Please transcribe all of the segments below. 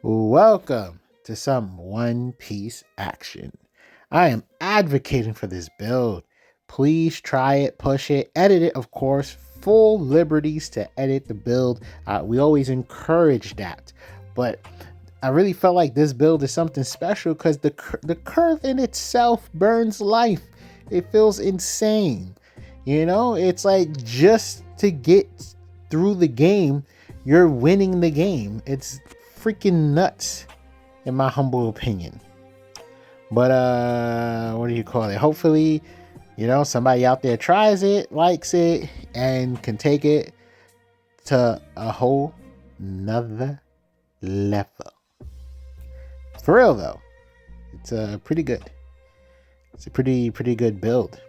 Welcome to some One Piece action. I am advocating for this build. Please try it, push it, edit it, of course. Full liberties to edit the build. We always encourage that. But I really felt like this build is something special because the curve in itself burns life. It feels insane. It's like just to get through the game, you're winning the game. It's freaking nuts, in my humble opinion. But what do you call it? Hopefully, somebody out there tries it, likes it, and can take it to a whole nother level. For real though, it's pretty good. It's a pretty good build.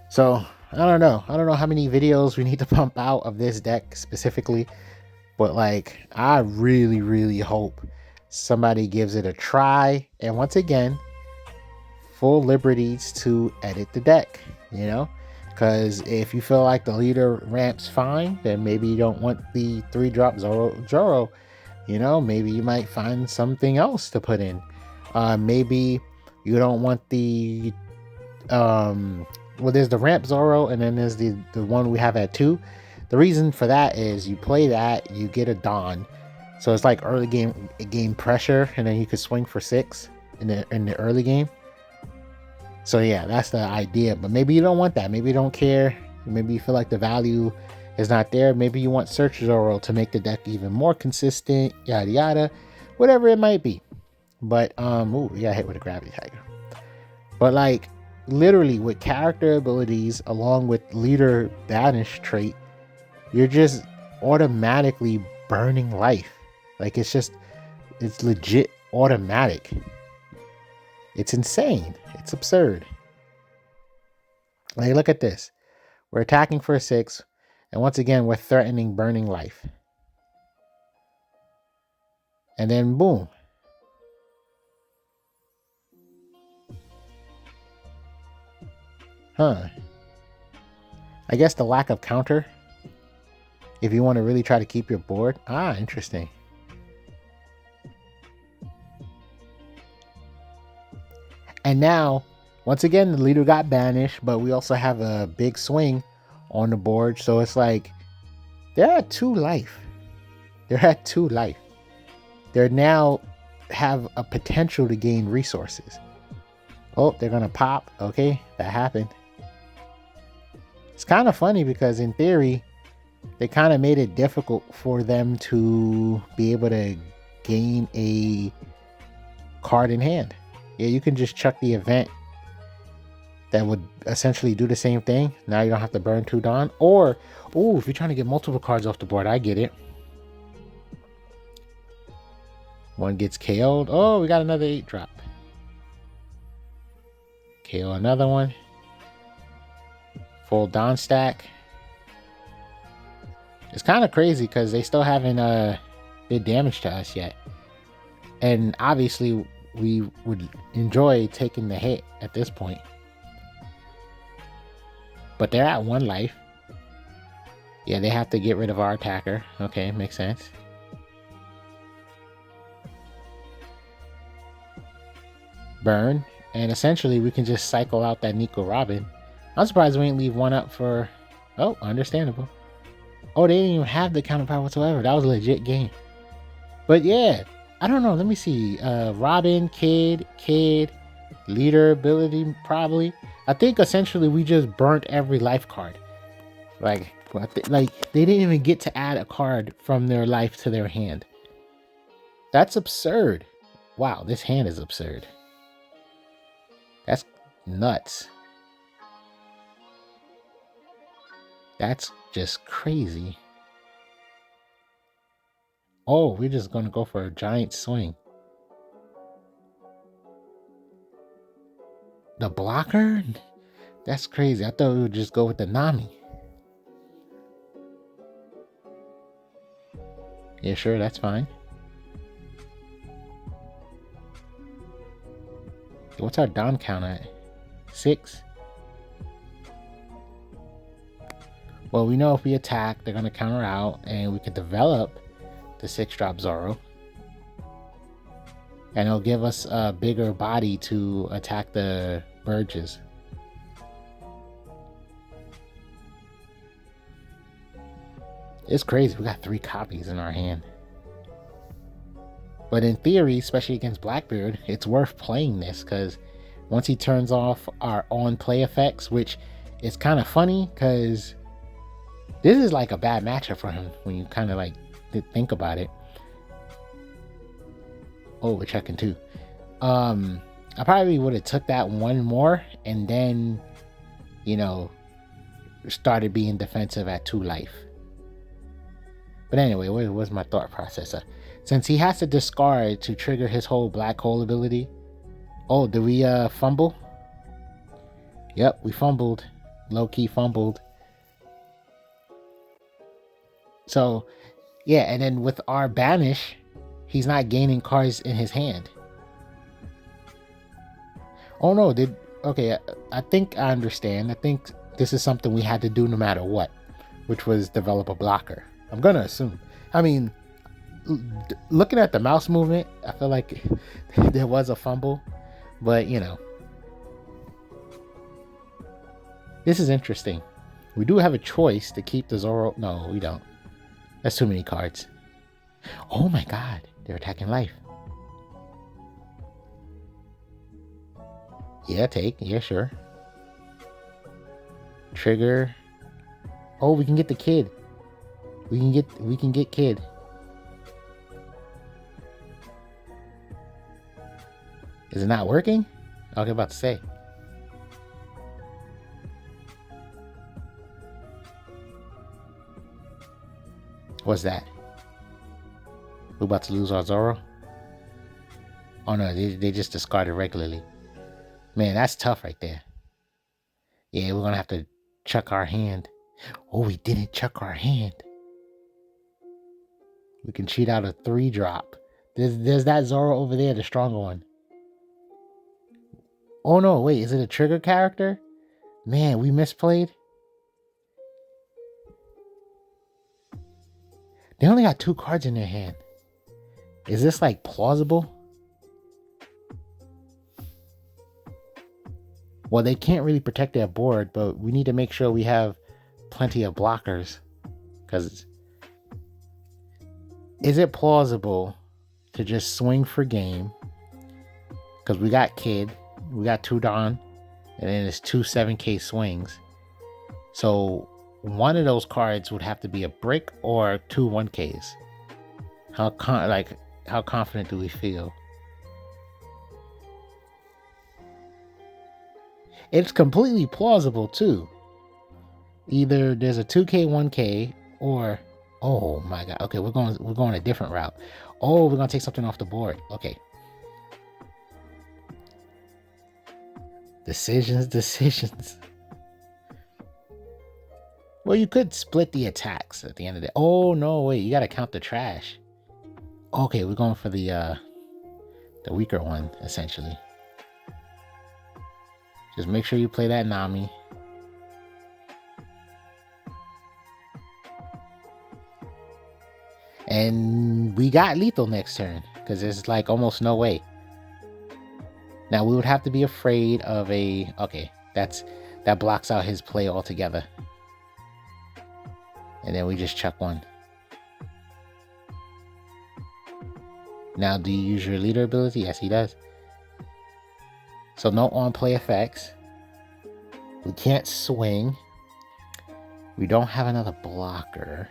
So I don't know how many videos we need to pump out of this deck specifically, but like I really hope somebody gives it a try. And once again, full liberties to edit the deck, because if you feel like the leader ramp's fine, then maybe you don't want the 3-drop Zoro. Maybe you might find something else to put in. Maybe you don't want the there's the ramp Zoro, and then there's the one we have at 2. The reason for that is you play that, you get a Dawn, so it's like early game pressure, and then you could swing for 6 in the early game. So yeah, that's the idea. But maybe you don't want that. Maybe you don't care. Maybe you feel like the value is not there. Maybe you want Search Zoro to make the deck even more consistent. Yada yada, whatever it might be. But we got hit with a Gravity Tiger. But like literally with character abilities along with leader banish trait, you're just automatically burning life. Like it's legit automatic. It's insane. It's absurd. Like look at this. We're attacking for a 6, and once again we're threatening burning life. And then boom. I guess the lack of counter, if you want to really try to keep your board. Interesting. And now, once again, the leader got banished, but we also have a big swing on the board. So it's like, they're at 2 life. They're now have a potential to gain resources. Oh, they're going to pop. Okay, that happened. It's kind of funny because in theory, they kind of made it difficult for them to be able to gain a card in hand. Yeah, you can just chuck the event that would essentially do the same thing. Now you don't have to burn 2 Dawn. Or, if you're trying to get multiple cards off the board, I get it. One gets KO'd. Oh, we got another 8-drop. KO another one. Full Dawn stack. It's kind of crazy because they still haven't did damage to us yet. And obviously we would enjoy taking the hit at this point. But they're at 1 life. Yeah, they have to get rid of our attacker. Okay, makes sense. Burn. And essentially we can just cycle out that Nico Robin. I'm surprised we didn't leave one up for... Oh, understandable. Oh, they didn't even have the counterpower whatsoever. That was a legit game. But yeah, I don't know. Let me see. Robin, Kid, leader ability, probably. I think essentially we just burnt every life card. Like they didn't even get to add a card from their life to their hand. That's absurd. Wow, this hand is absurd. That's nuts. That's just crazy. Oh, we're just going to go for a giant swing. The blocker? That's crazy. I thought we would just go with the Nami. Yeah, sure, that's fine. What's our Dawn count at? 6? Well, we know if we attack, they're going to counter out, and we can develop the 6-drop Zoro. And it'll give us a bigger body to attack the Burges. It's crazy. We got 3 copies in our hand. But in theory, especially against Blackbeard, it's worth playing this because once he turns off our on-play effects, which is kind of funny because this is like a bad matchup for him when you kind of like think about it. Oh, we're checking too. I probably would have took that one more and then, you know, started being defensive at 2 life. But anyway, what was my thought processor? Since he has to discard to trigger his whole black hole ability. Oh, did we fumble? Yep, we fumbled. Low-key fumbled. So, yeah, and then with our banish, he's not gaining cards in his hand. Oh no, okay, I think I understand. I think this is something we had to do no matter what, which was develop a blocker. I'm gonna assume. I mean, looking at the mouse movement, I feel like there was a fumble, but you know, this is interesting. We do have a choice to keep the Zoro. No, we don't. That's too many cards. Oh my god, they're attacking life. Yeah, take. Yeah, sure. Trigger. Oh, we can get the kid. We can get kid. Is it not working? I was about to say. What's that? We're about to lose our Zoro? Oh no, they just discarded regularly. Man, that's tough right there. Yeah, we're gonna have to chuck our hand. Oh, we didn't chuck our hand. We can cheat out a 3-drop. There's that Zoro over there, the stronger one. Oh no, wait, is it a trigger character? Man, we misplayed. They only got 2 cards in their hand. Is this like plausible? Well, they can't really protect their board, but we need to make sure we have plenty of blockers. Because is it plausible to just swing for game? Because we got Kid, we got 2 Don, and then it's 2 7K swings. So one of those cards would have to be a brick or 2 1Ks. How confident do we feel? It's completely plausible too. Either there's a 2K, 1K, or oh my god. Okay, we're going a different route. Oh, we're gonna take something off the board. Okay. Decisions. Well, you could split the attacks at the end of the day. Oh no, wait, you gotta count the trash. Okay, we're going for the weaker one, essentially. Just make sure you play that Nami. And we got lethal next turn, because there's like almost no way. Now we would have to be afraid of a... Okay, that blocks out his play altogether. And then we just chuck one. Now, do you use your leader ability? Yes, he does. So no on-play effects. We can't swing. We don't have another blocker.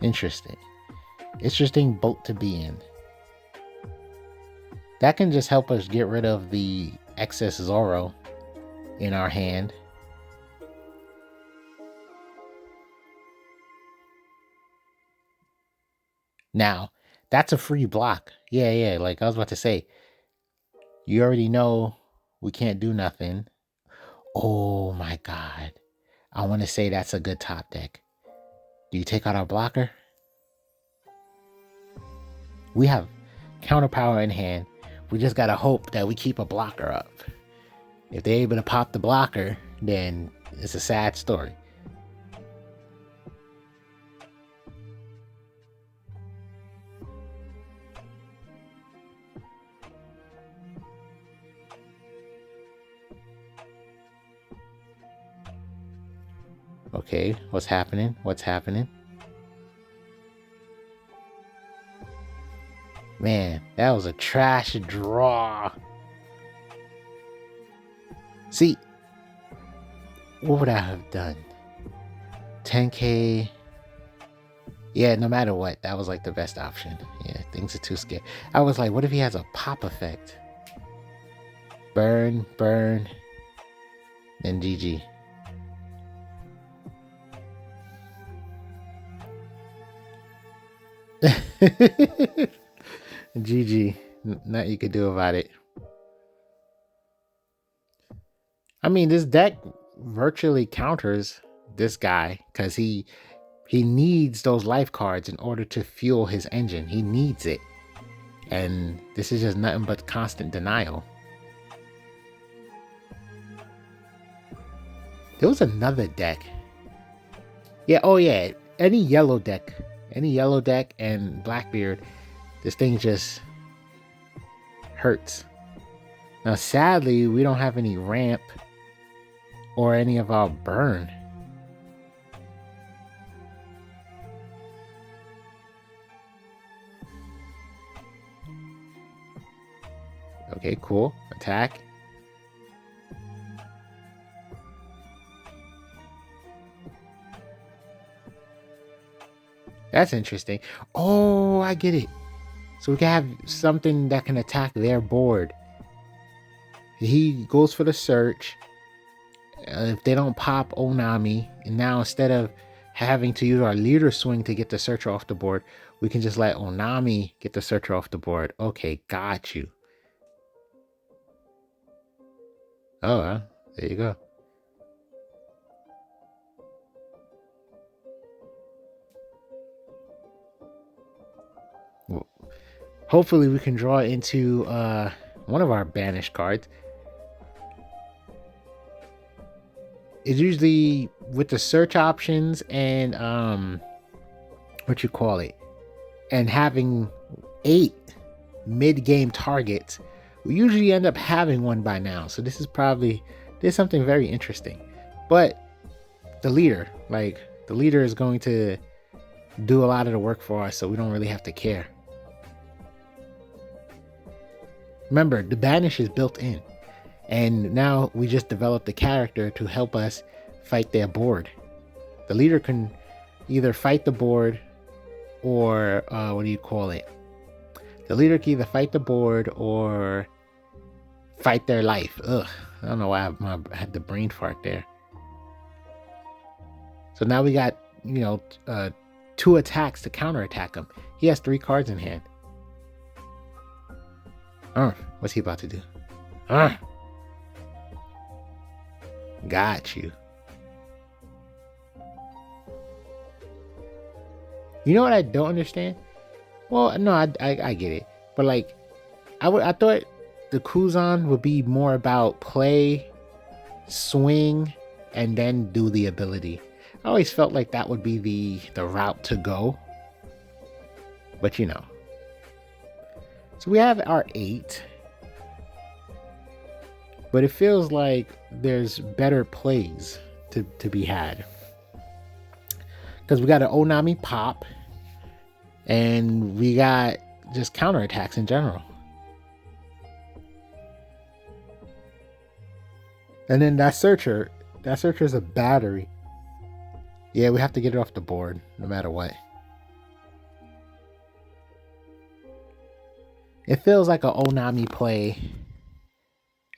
Interesting boat to be in. That can just help us get rid of the excess Zoro in our hand. Now, that's a free block. Yeah, like I was about to say. You already know we can't do nothing. Oh my god. I want to say that's a good top deck. Do you take out our blocker? We have counter power in hand. We just gotta hope that we keep a blocker up. If they're able to pop the blocker, then it's a sad story. Okay, what's happening? What's happening? Man, that was a trash draw. See, what would I have done? 10k. Yeah, no matter what, that was like the best option. Yeah, things are too scary. I was like, what if he has a pop effect? Burn, burn, and GG. GG. Nothing you could do about it. I mean, this deck virtually counters this guy because he needs those life cards in order to fuel his engine. He needs it. And this is just nothing but constant denial. There was another deck. Yeah, oh yeah. Any yellow deck and Blackbeard, this thing just hurts. Now, sadly, we don't have any ramp or any of our burn. Okay, cool. Attack. That's interesting. Oh, I get it. So we can have something that can attack their board. He goes for the search. If they don't pop Onami, and now instead of having to use our leader swing to get the searcher off the board, we can just let Onami get the searcher off the board. Okay, got you. Oh, there you go. Well, hopefully we can draw into one of our banished cards. It's usually with the search options and what you call it, and having 8 mid-game targets. We usually end up having one by now, so this is something very interesting. But the leader is going to do a lot of the work for us, so we don't really have to care. Remember, the banish is built in, and now we just developed the character to help us fight their board. The leader can either fight the board or what do you call it? The leader can either fight the board or fight their life. Ugh, I don't know why I had the brain fart there. So now we got, 2 attacks to counterattack him. He has 3 cards in hand. What's he about to do? Got you. You know what I don't understand? Well, no, I get it. But like, I thought the Kuzan would be more about play, swing, and then do the ability. I always felt like that would be the route to go. But So we have our 8. But it feels like there's better plays to be had. Because we got an Onami pop. And we got just counterattacks in general. And then that searcher is a battery. Yeah, we have to get it off the board no matter what. It feels like an Onami play.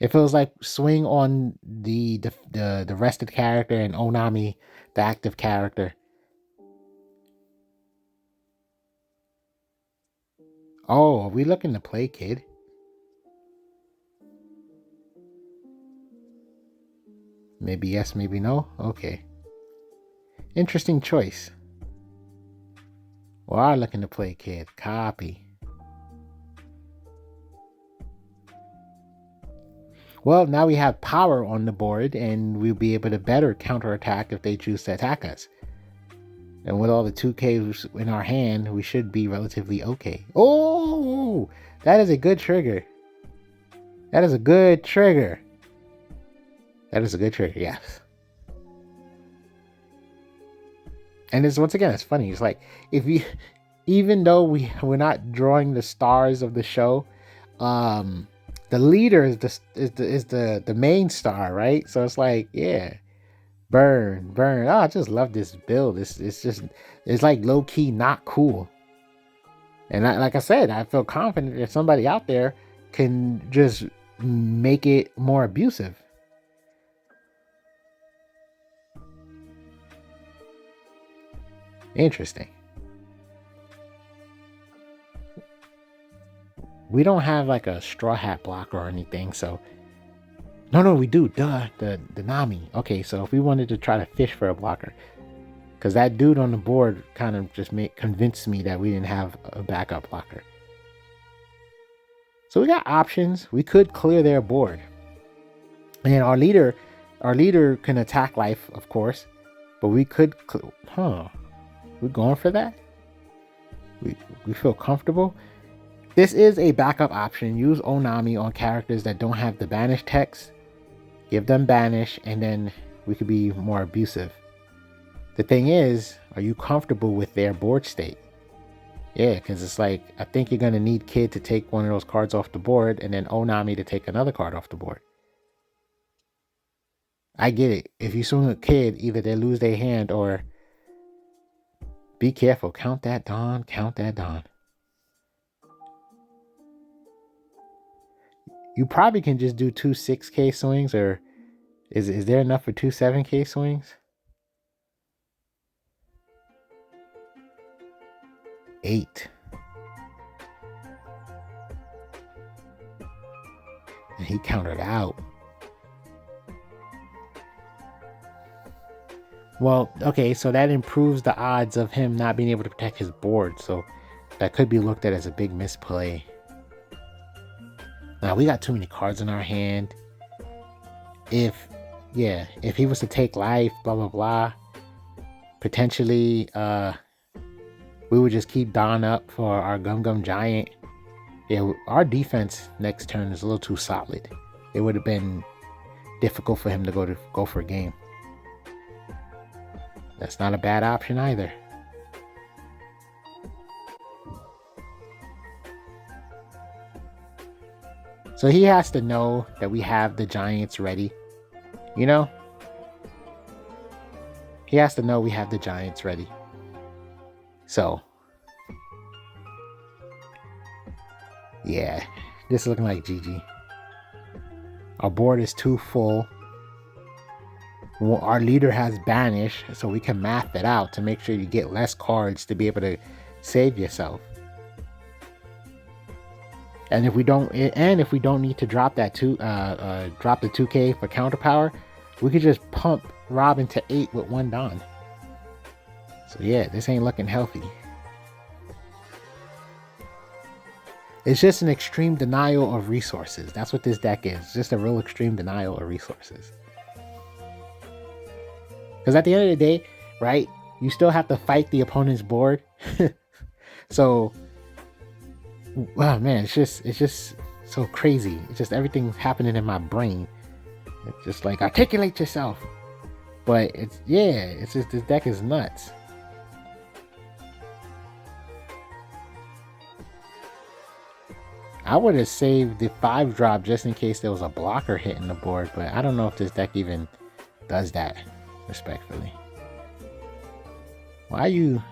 It feels like swing on the rested character and Onami, the active character. Oh, are we looking to play, kid? Maybe yes, maybe no. Okay. Interesting choice. We are looking to play, kid. Copy. Well, now we have power on the board, and we'll be able to better counterattack if they choose to attack us. And with all the 2Ks in our hand, we should be relatively okay. Oh, that is a good trigger. That is a good trigger. Yes. And it's once again, it's funny. It's like if you, even though we're not drawing the stars of the show, the leader is the main star, right? So it's like, yeah, burn. Oh, I just love this build. It's just it's like low key not cool. And like I said, I feel confident that somebody out there can just make it more abusive. Interesting. We don't have like a straw hat blocker or anything, so no, we do. Duh, the Nami. Okay, so if we wanted to try to fish for a blocker, because that dude on the board kind of just convinced me that we didn't have a backup blocker. So we got options. We could clear their board, and our leader can attack life, of course, but we could. We're going for that. We feel comfortable. This is a backup option. Use Onami on characters that don't have the banish text. Give them banish, and then we could be more abusive. The thing is, are you comfortable with their board state? Yeah, because it's like, I think you're going to need Kid to take one of those cards off the board, and then Onami to take another card off the board. I get it. If you swing a Kid, either they lose their hand or... Be careful. Count that Dawn. You probably can just do 2 6K swings, or is there enough for 2 7K swings? 8. And he countered out. Well, okay, so that improves the odds of him not being able to protect his board, so that could be looked at as a big misplay. Now, we got too many cards in our hand. If he was to take life, blah, blah, blah, potentially, we would just keep Don up for our Gum Giant. Yeah, our defense next turn is a little too solid. It would have been difficult for him to go for a game. That's not a bad option either. So he has to know that we have the Giants ready. You know? He has to know we have the Giants ready. So, yeah, this is looking like GG. Our board is too full. Our leader has banish, so we can math it out to make sure you get less cards to be able to save yourself. And if we don't need to drop that drop the 2K for counter power, we could just pump Robin to 8 with 1 Don. So yeah, this ain't looking healthy. It's just an extreme denial of resources. That's what this deck is. It's just a real extreme denial of resources. Because at the end of the day, right, you still have to fight the opponent's board. So, wow, man, it's just so crazy. It's just everything's happening in my brain. It's just like, articulate yourself. But it's just, this deck is nuts. I would have saved the 5 drop just in case there was a blocker hitting the board, but I don't know if this deck even does that, respectfully. Why you...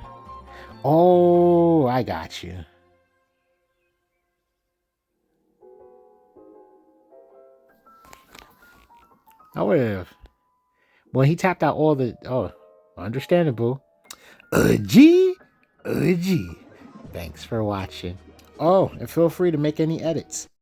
Oh, I got you. I would have... Well, he tapped out all the... Oh, understandable. G. Thanks for watching. Oh, and feel free to make any edits.